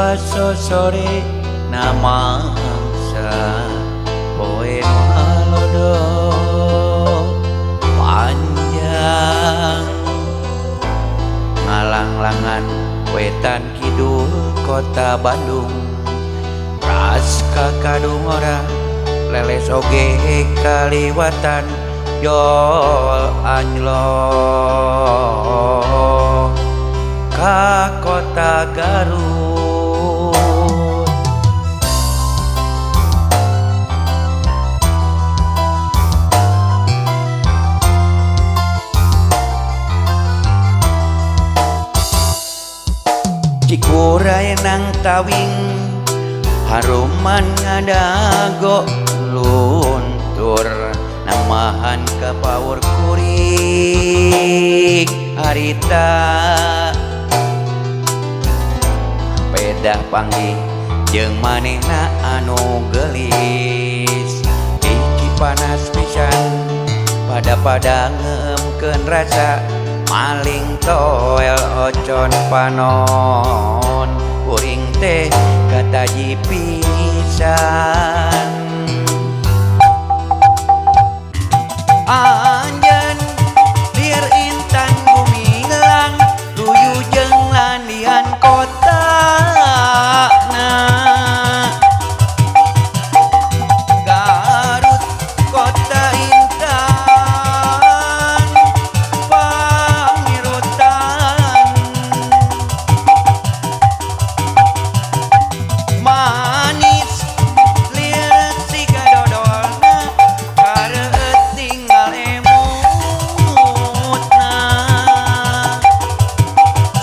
baso sore namangsa poe malodo panjang ngalang-langan wetan kidul kota Bandung ras kakadung ora leles oge kaliwatan Jol anjlok ka kota Garut. Cikuray nang tawing haruman ngadago luntur namahan ka pawur kurik harita pedah panggih jeung manehna anu gelis iki panas pisan pada ngeemkeun rasa maling toel ocon panon kuring teh kataji pisan anjeun lieur intan bumi ngelang luyu jeung landian kotana Garut kota intan pangirutan manis lieur siga dodolna kareueut tinggal emutna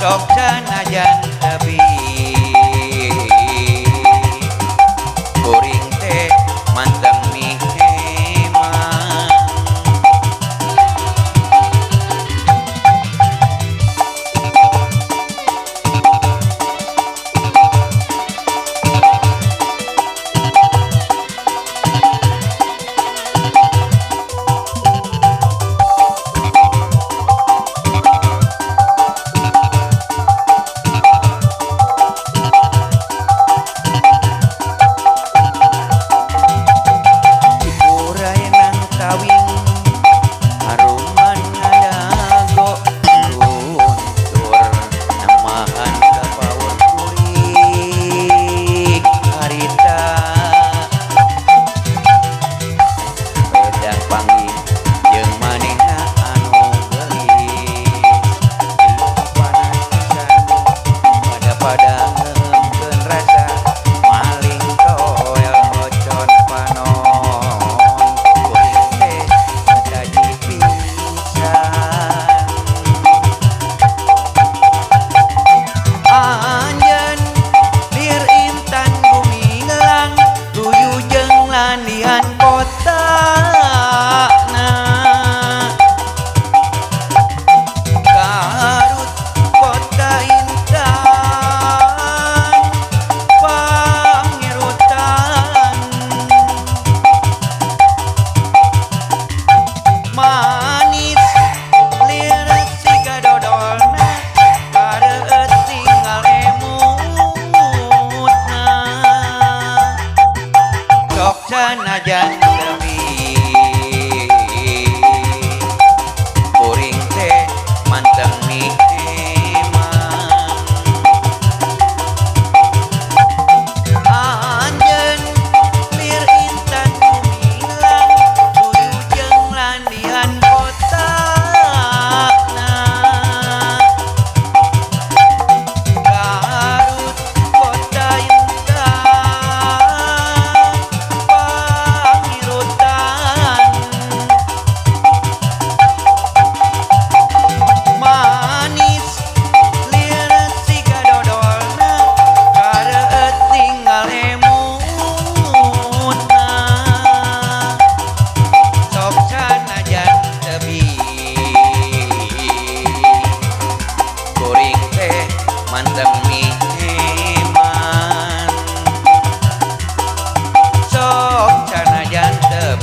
sok sanajan teu kuring teh manteng mihemang landian kotana Garut kota intan pangirutan manis lieur siga dodolna kareueut tinggal emutna sok sanajan teu kuring teh manteng mihemang anjeun lieur intan bumi ngelang luyu jeung landian kotana Garut kota intan pangirutan manis lieur siga dodolna kareueut tinggal emutna sok sanajan teu kuring teh manteng mihemang sok sanajan teu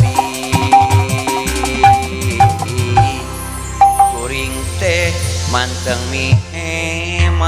kuring teh manteng mihemang